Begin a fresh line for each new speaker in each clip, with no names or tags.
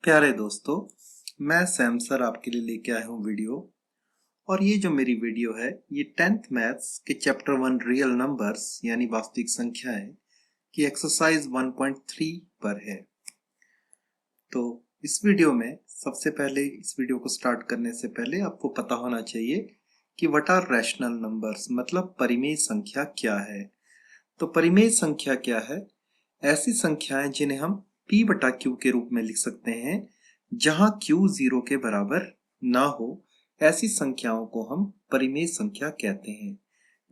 प्यारे दोस्तों, मैं सैम सर आपके लिए लेके आया हूँ वीडियो। और ये जो मेरी वीडियो है ये 10th मैथ्स के चैप्टर 1 रियल नंबर्स यानी वास्तविक संख्याएं की एक्सरसाइज 1.3 पर है। तो इस वीडियो में सबसे पहले इस वीडियो को स्टार्ट करने से पहले आपको पता होना चाहिए कि व्हाट आर रैशनल नंबर्स, मतलब परिमेय संख्या क्या है। तो परिमेय संख्या क्या है? ऐसी संख्याएं जिन्हें हम p बटा क्यू के रूप में लिख सकते हैं जहां q 0 के बराबर ना हो, ऐसी संख्याओं को हम परिमेय संख्या कहते हैं।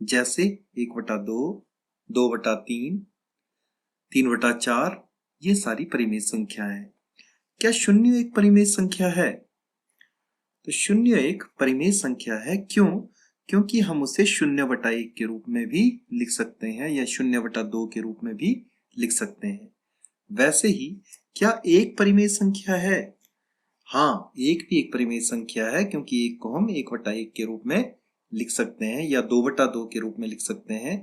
जैसे 1/2, 2/3, 3/4, ये सारी परिमेय संख्याएं हैं। क्या शून्य एक परिमेय संख्या है? तो शून्य एक परिमेय संख्या है। क्यों? क्योंकि हम उसे 0/1 के रूप में भी लिख सकते हैं या 0/2 के रूप में भी लिख सकते हैं। वैसे ही क्या एक परिमेय संख्या है? हाँ, एक भी एक परिमेय संख्या है, क्योंकि एक को हम 1/1 के रूप में लिख सकते हैं या 2/2 के रूप में लिख सकते हैं,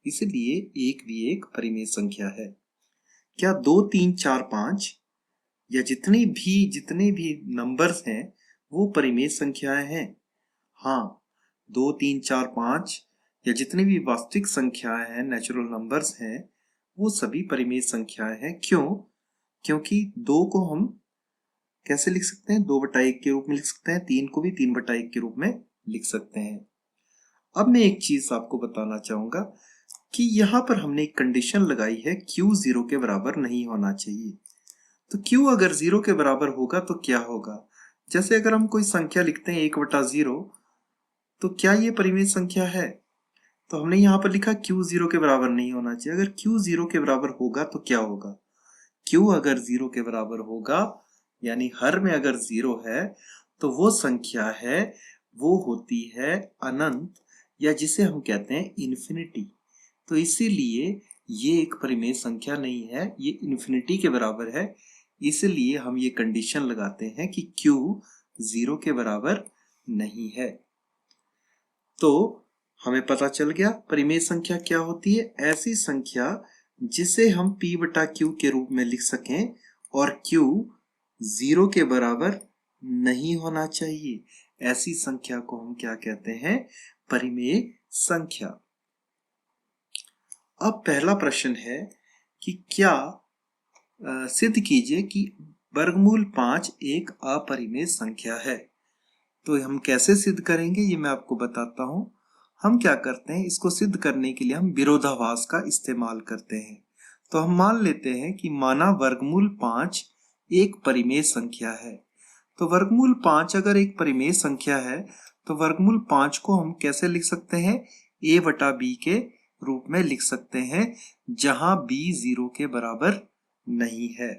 इसलिए एक भी एक परिमेय संख्या है। क्या 2, 3, 4, 5 या जितने भी नंबर्स हैं वो परिमेय संख्याएं हैं? हाँ, 2, 3, 4, 5 या जितनी भी वास्तविक संख्याएं हैं, नेचुरल नंबर्स हैं, वो सभी परिमेय संख्याएं हैं। क्यों? क्योंकि 2 को हम कैसे लिख सकते हैं? 2/1 के रूप में लिख सकते हैं। 3 को भी 3/1 के रूप में लिख सकते हैं। अब मैं एक चीज आपको बताना चाहूंगा कि यहाँ पर हमने एक कंडीशन लगाई है, q 0 के बराबर नहीं होना चाहिए। तो q अगर 0 के बराबर होगा तो क्या होगा? जैसे अगर हम कोई संख्या लिखते हैं 1/0, तो क्या ये परिमेय संख्या है? तो हमने यहाँ पर लिखा q 0 के बराबर नहीं होना चाहिए। अगर q 0 के बराबर होगा तो क्या होगा? q अगर 0 के बराबर होगा, यानी हर में अगर 0 है, तो वो संख्या है, वो होती है अनंत, या जिसे हम कहते हैं इन्फिनिटी। तो इसीलिए ये एक परिमेय संख्या नहीं है, ये इन्फिनिटी के बराबर है। इसलिए हम ये कंडीशन लगाते हैं कि q 0 के बराबर नहीं है। तो हमें पता चल गया परिमेय संख्या क्या होती है। ऐसी संख्या जिसे हम p बटा क्यू के रूप में लिख सकें और q 0 के बराबर नहीं होना चाहिए। ऐसी संख्या को हम क्या कहते हैं? परिमेय संख्या। अब पहला प्रश्न है कि क्या सिद्ध कीजिए कि वर्गमूल 5 एक अपरिमेय संख्या है। तो हम कैसे सिद्ध करेंगे ये मैं आपको बताता हूं। हम क्या करते हैं, इसको सिद्ध करने के लिए हम विरोधाभास का इस्तेमाल करते हैं। तो हम मान लेते हैं कि माना वर्गमूल 5 एक परिमेय संख्या है। तो वर्गमूल 5 अगर एक परिमेय संख्या है तो वर्गमूल 5 को हम कैसे लिख सकते हैं? a बटा b के रूप में लिख सकते हैं, जहां b 0 के बराबर नहीं है।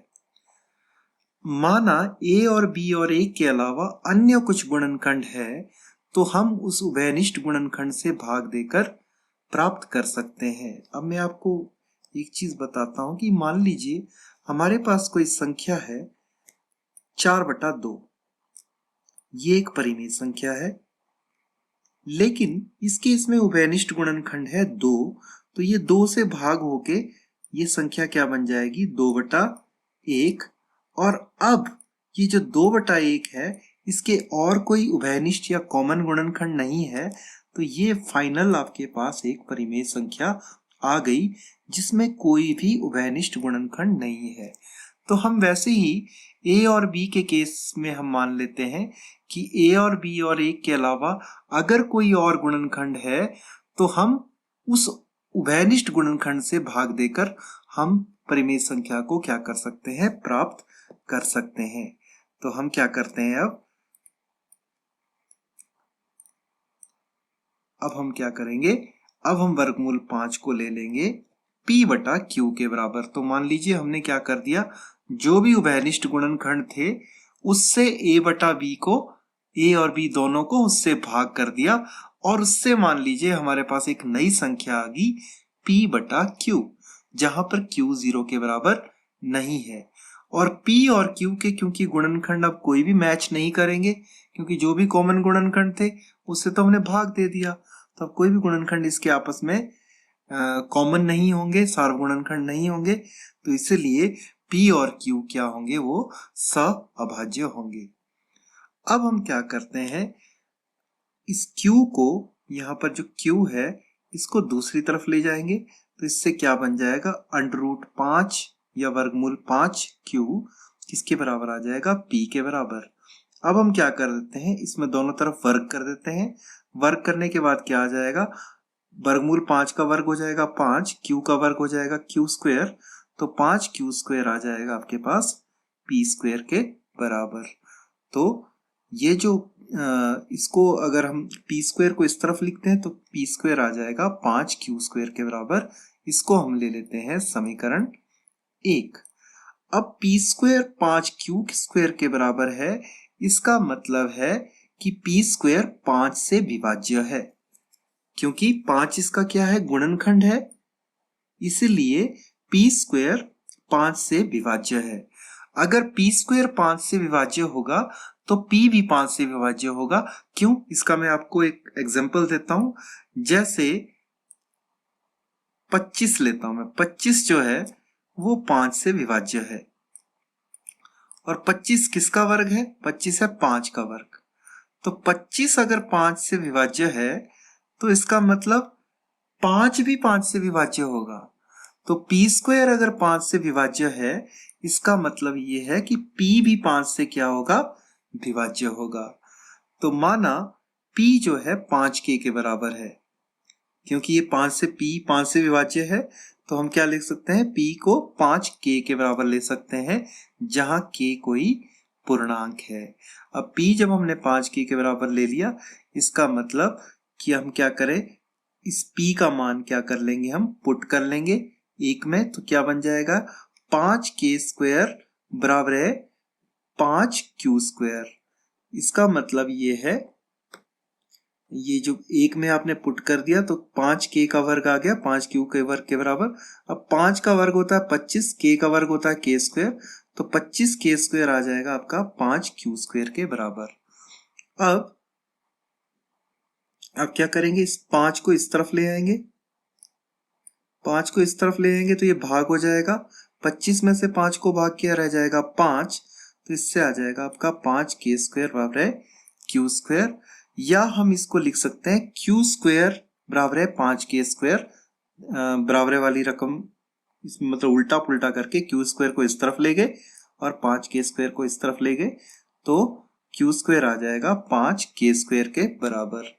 माना a और b और a के अलावा अन्य कुछ गुणनखंड है, तो हम उस उभयनिष्ठ गुणनखंड से भाग देकर प्राप्त कर सकते हैं। अब मैं आपको एक चीज बताता हूं कि मान लीजिए हमारे पास कोई संख्या है 4/2। ये एक परिमेय संख्या है, लेकिन इसके इसमें उभयनिष्ठ गुणनखंड है 2। तो ये 2 से भाग होके ये संख्या क्या बन जाएगी? 2/1। और अब ये जो 2/1 है, इसके और कोई उभयनिष्ठ या कॉमन गुणनखंड नहीं है, तो ये फाइनल आपके पास एक परिमेय संख्या आ गई जिसमें कोई भी उभयनिष्ठ गुणनखंड नहीं है। तो हम वैसे ही a और b के केस में हम मान लेते हैं कि a और b और a के अलावा अगर कोई और गुणनखंड है, तो हम उस उभयनिष्ठ गुणनखंड से भाग देकर हम परिमेय संख्या को क्या कर सकते हैं? प्राप्त कर सकते हैं। तो हम क्या करते हैं अब हम क्या करेंगे? अब हम वर्गमूल 5 को ले लेंगे p बटा q के बराबर। तो मान लीजिए हमने क्या कर दिया, जो भी उभयनिष्ठ गुणनखंड थे उससे a बटा b को, a और b दोनों को उससे भाग कर दिया, और उससे मान लीजिए हमारे पास एक नई संख्या आ गई p बटा q, जहां पर q 0 के बराबर नहीं है। और p और q के क्योंकि गुणनखंड अब कोई भी मैच नहीं करेंगे, क्योंकि जो भी कॉमन गुणनखंड थे उससे तो हमने भाग दे दिया, तो अब कोई भी गुणनखंड इसके आपस में कॉमन नहीं होंगे, सार्वगुणनखंड नहीं होंगे। तो इसलिए P और Q क्या होंगे, वो सअभाज्य होंगे। अब हम क्या करते हैं, इस Q को, यहाँ पर जो Q है इसको दूसरी तरफ ले जाएंगे, तो इससे क्या बन जाएगा, √5 या वर्गमूल 5Q किसके बराबर आ जाएगा, P के बराबर। अब हम क्या कर देते हैं, इसमें दोनों तरफ वर्ग कर देते हैं। वर्ग करने के बाद क्या आ जाएगा, वर्गमूल 5 का वर्ग हो जाएगा 5, Q का वर्ग हो जाएगा Q², तो 5Q² आ जाएगा आपके पास P² के बराबर। तो ये जो इसको अगर हम P² को इस तरफ लिखते हैं तो P² आ जाएगा 5Q² के बराबर। इसको हम ले लेते हैं समीकरण 1। अब P² 5Q² के बराबर है, इसका मतलब है कि P² 5 से विभाज्य है, क्योंकि 5 इसका क्या है, गुणनखंड है, इसलिए P² 5 से विभाज्य है। अगर P² 5 से विभाज्य होगा तो P भी 5 से विभाज्य होगा। क्यों, इसका मैं आपको एक एग्जांपल देता हूं। जैसे 25 लेता हूं मैं, 25 जो है वो 5 से विभाज्य है, और 25 किसका वर्ग है, 25 है 5 का वर्ग। तो 25 अगर 5 से विभाज्य है तो इसका मतलब 5 भी 5 से विभाज्य होगा। तो P² अगर 5 से विभाज्य है, इसका मतलब ये है कि P भी 5 से क्या होगा, विभाज्य होगा। तो माना P जो है 5K के बराबर है, क्योंकि ये 5 से P 5 से विभाज्य है, तो हम क्या लिख सकते हैं, P को 5K के बराबर ले सकते हैं, जहां K कोई पूर्णांक है। अब P जब हमने 5K के बराबर ले लिया, इसका मतलब कि हम क्या करें, इस P का मान क्या कर लेंगे, हम पुट कर लेंगे 1 में, तो क्या बन जाएगा, 5K² बराबर है 5Q²। इसका मतलब ये है, ये जो 1 में आपने पुट कर दिया तो 5K का वर्ग आ गया 5Q के वर्ग के बराबर। अब 5 का वर्ग होता है 25, K का वर्ग होता है K², तो 25K² आ जाएगा आपका 5Q² के बराबर। अब आप क्या करेंगे, इस 5 को इस तरफ ले आएंगे, 5 को इस तरफ ले आएंगे तो ये भाग हो जाएगा, 25 में से 5 को भाग किया रह जाएगा 5, तो इससे आ जाएगा आपका 5K² बराबर है Q², या हम इसको लिख सकते हैं Q² बराबर है 5K² बराबर वाली रकम, इसमें मतलब उल्टा पुल्टा करके Q² को इस तरफ ले गए और 5K² को इस तरफ ले गए, तो Q² आ जाएगा 5K² के बराबर।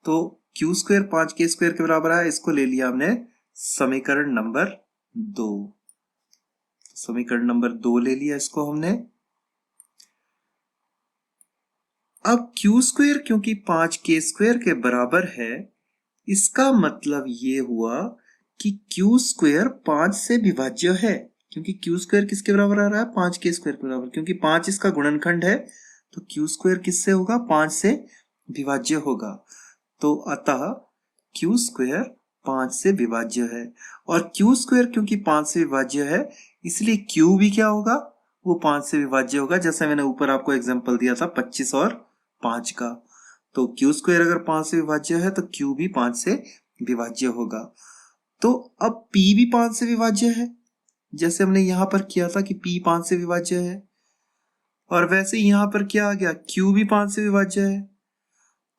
तो Q² 5K² के बराबर है, इसको ले लिया हमने समीकरण नंबर 2। समीकरण नंबर 2 ले लिया इसको हमने। अब Q² क्योंकि 5K² के बराबर है, इसका मतलब ये हुआ कि Q² 5 से विभाज्य है, क्योंकि Q² किसके बराबर आ रहा है, 5K² के बराबर, क्योंकि 5 इसका गुणनखंड है, तो Q² किससे होगा, 5 से विभाज्य होगा। तो अतः Q² 5 से विभाज्य है, और Q² क्योंकि 5 से विभाज्य है, इसलिए Q भी क्या होगा, वो 5 से विभाज्य होगा। जैसे मैंने ऊपर आपको एग्जांपल दिया था 25 और 5 का, तो Q² अगर 5 से विभाज्य है तो Q भी 5 से विभाज्य होगा। तो अब P भी 5 से विभाज्य है, जैसे हमने यहां पर किया था कि P 5 से विभाज्य है, और वैसे यहां पर क्या आ गया, Q भी 5 से विभाज्य है,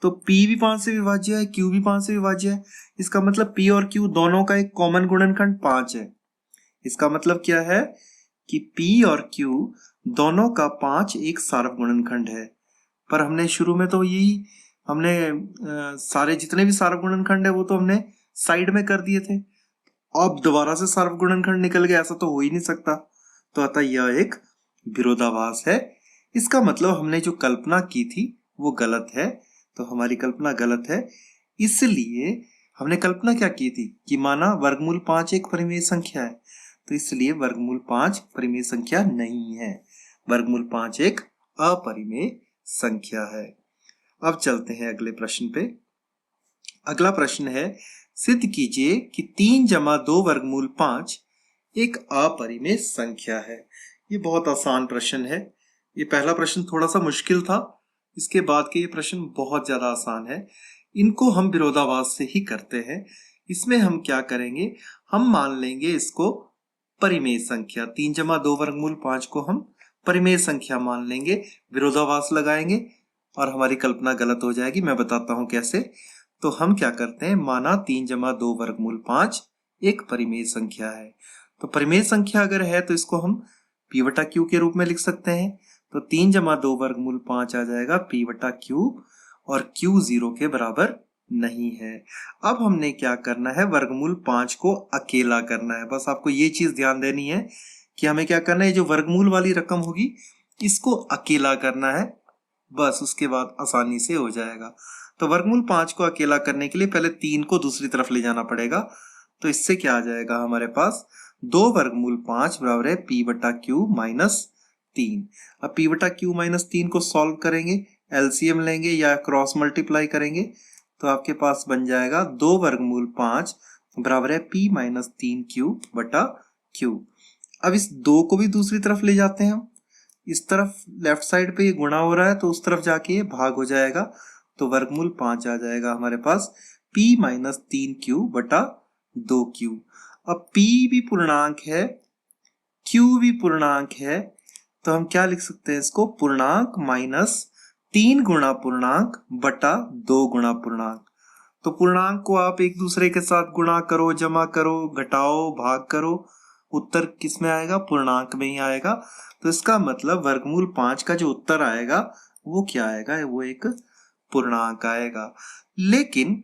तो P भी 5 से विभाज्य है, Q भी 5 से विभाज्य है। इसका मतलब P और Q दोनों का एक कॉमन गुणनखंड 5 है। इसका मतलब क्या है कि P और Q दोनों का 5 एक सार्व गुणनखंड है। पर हमने शुरू में तो यही हमने सारे जितने भी सार्व गुणनखंड है वो तो हमने साइड में कर दिए थे, अब दोबारा से सार्व गुणनखंड निकल गया, ऐसा तो हो ही नहीं सकता। तो अतः यह एक विरोधाभास है। इसका मतलब हमने जो कल्पना की थी वो गलत है, तो हमारी कल्पना गलत है। इसलिए हमने कल्पना क्या की थी कि माना वर्गमूल 5 एक परिमेय संख्या है, तो इसलिए वर्गमूल 5 परिमेय संख्या नहीं है, वर्गमूल 5 एक अपरिमेय संख्या है। अब चलते हैं अगले प्रश्न पे। अगला प्रश्न है, सिद्ध कीजिए कि 3 जमा 2 वर्गमूल 5 एक अपरिमेय संख्या है। ये बहुत आसान प्रश्न है। ये पहला प्रश्न थोड़ा सा मुश्किल था, इसके बाद के ये प्रश्न बहुत ज्यादा आसान है। इनको हम विरोधाभास से ही करते हैं। इसमें हम क्या करेंगे, हम मान लेंगे इसको परिमेय संख्या। 3 जमा 2 वर्गमूल 5 को हम परिमेय संख्या मान लेंगे, विरोधाभास लगाएंगे और हमारी कल्पना गलत हो जाएगी। मैं बताता हूं कैसे। तो हम क्या करते हैं, माना 3 जमा 2 वर्गमूल 5 एक परिमेय संख्या है। तो परिमेय संख्या अगर है तो इसको हम p बटा q के रूप में लिख सकते हैं। तो 3 जमा 2 वर्गमूल 5 आ जाएगा p बटा q, और q 0 के बराबर नहीं है। अब हमने क्या करना है, वर्गमूल 5 को अकेला करना है। बस आपको ये चीज ध्यान देनी है कि हमें क्या करना है, जो वर्गमूल वाली रकम होगी इसको अकेला करना है, बस उसके बाद आसानी से हो जाएगा। तो वर्गमूल 5 को अकेला करने के लिए पहले 3 को दूसरी तरफ ले जाना पड़ेगा। तो इससे क्या आ जाएगा हमारे पास, 2 वर्गमूल 5 बराबर है p बटा क्यू माइनस 3। अब p बटा क्यू माइनस 3 को सॉल्व करेंगे, एलसीएम लेंगे या क्रॉस मल्टीप्लाई करेंगे, तो आपके पास बन जाएगा 2 वर्गमूल 5 बराबर है p माइनस 3 क्यू बटा क्यू। अब इस 2 को भी दूसरी तरफ ले जाते हैं हम, इस तरफ लेफ्ट साइड पे ये गुणा हो रहा है तो उस तरफ जाके ये भाग हो जाएगा। तो वर्गमूल 5 आ जाएगा हमारे पास p माइनस 3 क्यू बटा 2 क्यू। अब p भी पूर्णांक है, q भी पूर्णांक है, तो हम क्या लिख सकते हैं इसको, पूर्णांक माइनस 3 गुणा पूर्णांक बटा 2 गुणा पूर्णांक। तो पूर्णांक को आप एक दूसरे के साथ गुणा करो, जमा करो, घटाओ, भाग करो, उत्तर किस में आएगा, पूर्णांक में ही आएगा। तो इसका मतलब वर्गमूल 5 का जो उत्तर आएगा वो क्या आएगा, वो एक पूर्णांक आएगा। लेकिन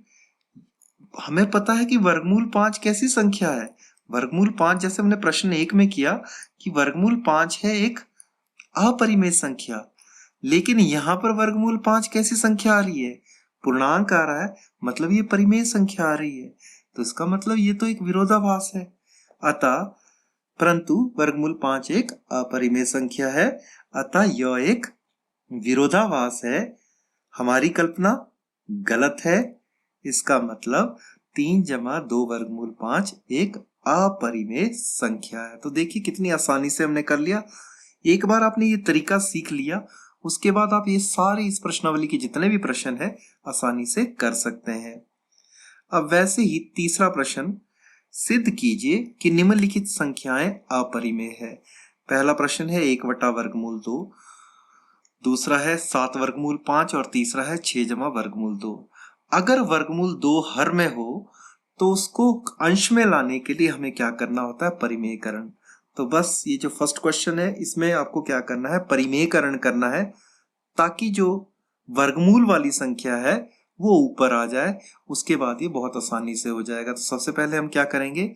हमें पता है कि वर्गमूल 5 कैसी संख्या है। वर्गमूल 5 जैसे हमने प्रश्न 1 में किया कि वर्गमूल 5 है एक अपरिमेय संख्या, लेकिन यहां पर वर्गमूल 5 कैसी संख्या आ रही है, पूर्णांक आ रहा है, मतलब ये परिमेय संख्या आ रही है। तो इसका मतलब ये तो एक विरोधाभास है। अतः परंतु वर्गमूल 5 एक अपरिमेय संख्या है, अतः यह एक विरोधाभास है। हमारी कल्पना गलत है। इसका मतलब 3 जमा 2 वर्गमूल 5 एक अपरिमेय संख्या है। तो देखिए कितनी आसानी से हमने कर लिया। एक बार आपने ये तरीका सीख लिया, उसके बाद आप ये सारे इस प्रश्नावली के जितने भी प्रश्न है आसानी से कर सकते हैं। अब वैसे ही तीसरा प्रश्न, सिद्ध कीजिए कि निम्नलिखित संख्याएं अपरिमेय है। पहला प्रश्न है 1 बटा वर्गमूल 2, दूसरा है 7 वर्गमूल 5 और तीसरा है 6 जमा वर्गमूल 2। अगर वर्गमूल 2 हर में हो तो उसको अंश में लाने के लिए हमें क्या करना होता है, परिमेयकरण। तो बस ये जो फर्स्ट क्वेश्चन है इसमें आपको क्या करना है, परिमेयकरण करना है, ताकि जो वर्गमूल वाली संख्या है वो ऊपर आ जाए। उसके बाद ये बहुत आसानी से हो जाएगा। तो सबसे पहले हम क्या करेंगे,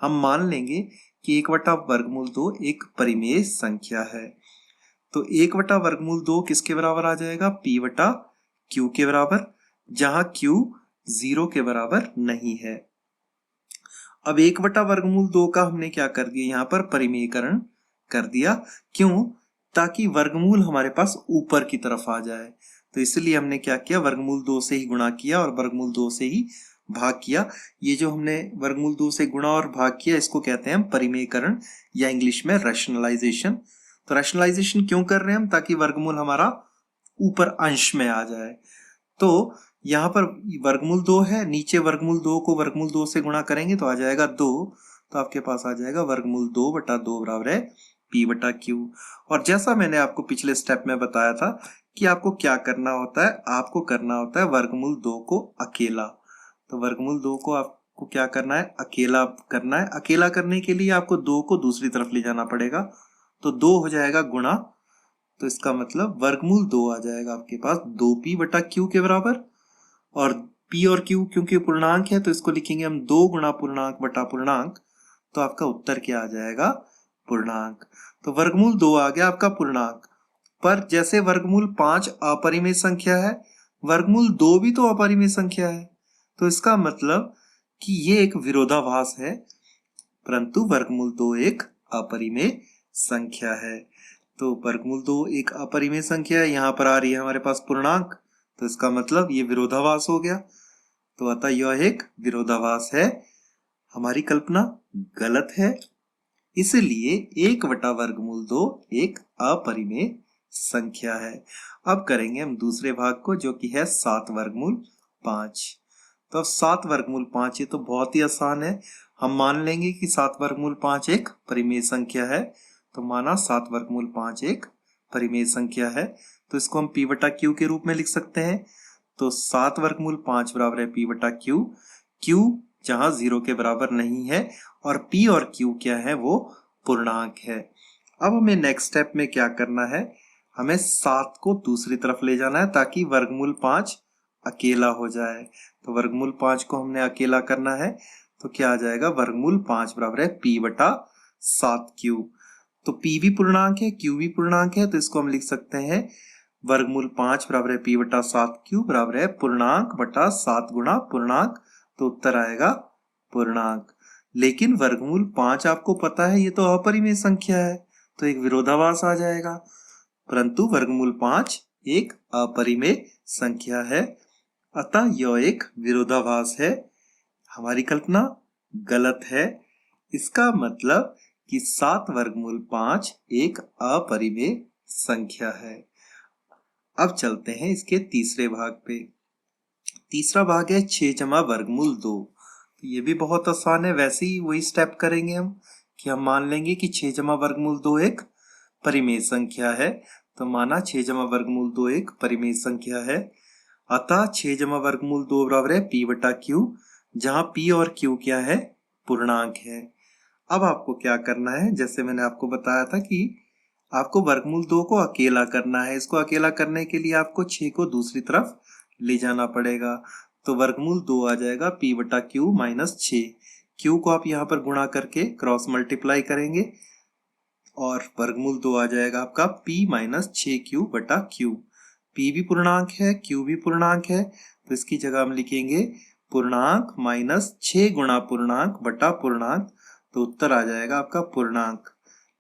हम मान लेंगे कि 1 बटा वर्गमूल 2 एक परिमेय संख्या है। तो 1 बटा वर्गमूल 2 किसके बराबर आ जाएगा, p बटा q के बराबर, जहां q 0 के बराबर नहीं है। अब 1 बटा वर्गमूल 2 का हमने क्या कर दिया, यहाँ पर परिमेयकरण कर दिया। क्यों, ताकि वर्गमूल हमारे पास ऊपर की तरफ आ जाए। तो इसलिए हमने क्या किया, वर्गमूल 2 से ही गुणा किया और वर्गमूल 2 से ही भाग किया। ये जो हमने वर्गमूल 2 से गुणा और भाग किया इसको कहते हैं हम परिमेयकरण, या इंग्लिश में रैशनलाइजेशन। तो रैशनलाइजेशन क्यों कर रहे हैं हम, ताकि वर्गमूल हमारा ऊपर अंश में आ जाए। तो यहाँ पर वर्गमूल 2 है, नीचे वर्गमूल 2 को वर्गमूल 2 से गुणा करेंगे तो आ जाएगा 2। तो आपके पास आ जाएगा वर्गमूल 2 बटा 2 बराबर है p बटा q। और जैसा मैंने आपको पिछले स्टेप में बताया था कि आपको क्या करना होता है, आपको करना होता है वर्गमूल 2 को अकेला। तो वर्गमूल 2 को आपको क्या करना है, अकेला करना है। अकेला करने के लिए आपको 2 को दूसरी तरफ ले जाना पड़ेगा, तो 2 हो जाएगा गुणा। तो इसका मतलब वर्गमूल 2 आ जाएगा आपके पास 2p बटा q के बराबर, और p और q क्योंकि पूर्णांक है तो इसको लिखेंगे हम 2 गुणा पूर्णांक बटा पूर्णांक। तो आपका उत्तर क्या आ जाएगा, पूर्णांक। तो वर्गमूल 2 आ गया आपका पूर्णांक। पर जैसे वर्गमूल 5 अपरिमेय संख्या है, वर्गमूल 2 भी तो अपरिमेय संख्या है। तो इसका मतलब कि ये एक विरोधाभास है, परंतु वर्गमूल 2 एक अपरिमेय संख्या है। तो वर्गमूल 2 एक अपरिमेय संख्या है, यहाँ पर आ रही है हमारे पास पूर्णांक, तो इसका मतलब ये विरोधाभास हो गया। तो अतः यह एक विरोधाभास है। हमारी कल्पना गलत है, इसलिए 1 बटा वर्गमूल 2 एक अपरिमेय संख्या है। अब करेंगे हम दूसरे भाग को, जो कि है 7 वर्गमूल 5। तो अब 7 वर्गमूल 5, ये तो बहुत ही आसान है। हम मान लेंगे कि 7 वर्गमूल 5 एक परिमेय संख्या है, तो माना 7 वर्गमूल 5 एक परिमेय संख्या है, तो इसको हम p बटा q के रूप में लिख सकते हैं। तो 7 वर्गमूल 5 बराबर है p बटा q, q जहां 0 के बराबर नहीं है और p और q क्या है, वो पूर्णांक है। अब हमें नेक्स्ट स्टेप में क्या करना है, हमें 7 को दूसरी तरफ ले जाना है ताकि वर्गमूल 5 अकेला हो जाए। तो वर्गमूल 5 को हमने अकेला करना है, तो क्या आ जाएगा, वर्गमूल 5 बराबर है p बटा 7q। तो p भी पूर्णांक है, q भी पूर्णांक है, तो इसको हम लिख सकते हैं वर्गमूल 5 बराबर है p बटा 7q बराबर है पूर्णांक बटा 7 गुणा पूर्णांक। तो उत्तर आएगा पूर्णांक। लेकिन वर्गमूल 5 आपको पता है ये तो अपरिमेय संख्या है, तो एक विरोधाभास आ जाएगा। परंतु वर्गमूल 5 एक अपरिमेय संख्या है, अतः यह एक विरोधाभास है। हमारी कल्पना गलत है। इसका मतलब कि 7 वर्गमूल 5 एक अपरिमेय संख्या है। अब चलते हैं इसके तीसरे भाग पे। तीसरा भाग है 6 जमा वर्गमूल 2। तो ये भी बहुत आसान है, वैसे ही वही स्टेप करेंगे हम कि हम मान लेंगे कि 6 जमा वर्गमूल 2 एक परिमेय संख्या है। तो माना 6 जमा वर्गमूल 2 एक परिमेय संख्या है, अतः 6 जमा वर्गमूल 2 बराबर है p बटा q, जहां p और q क्या है, पूर्णांक है। अब आपको क्या करना है, जैसे मैंने आपको बताया था कि आपको वर्गमूल 2 को अकेला करना है। इसको अकेला करने के लिए आपको 6 को दूसरी तरफ ले जाना पड़ेगा। तो वर्गमूल 2 आ जाएगा p बटा q माइनस 6। q को आप यहाँ पर गुणा करके क्रॉस मल्टीप्लाई करेंगे और वर्गमूल 2 आ जाएगा आपका p माइनस 6q बटा q। p भी पूर्णांक है, q भी पूर्णांक है, तो इसकी जगह हम लिखेंगे पूर्णांक माइनस 6 गुणा पूर्णांक बटा पूर्णांक। तो उत्तर आ जाएगा आपका पूर्णांक।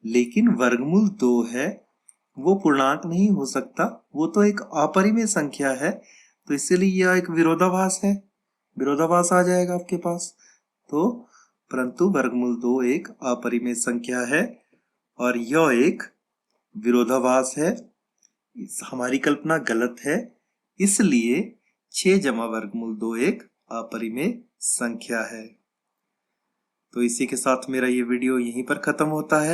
लेकिन वर्गमूल 2 है, वो पूर्णांक नहीं हो सकता, वो तो एक अपरिमेय संख्या है, तो इसीलिए यह एक विरोधाभास है, विरोधाभास आ जाएगा आपके पास। तो परंतु वर्गमूल 2 एक अपरिमेय संख्या है और यह एक विरोधाभास है। हमारी कल्पना गलत है, इसलिए 6 जमा वर्गमूल 2 एक अपरिमेय संख्या है। तो इसी के साथ मेरा ये वीडियो यहीं पर खत्म होता है।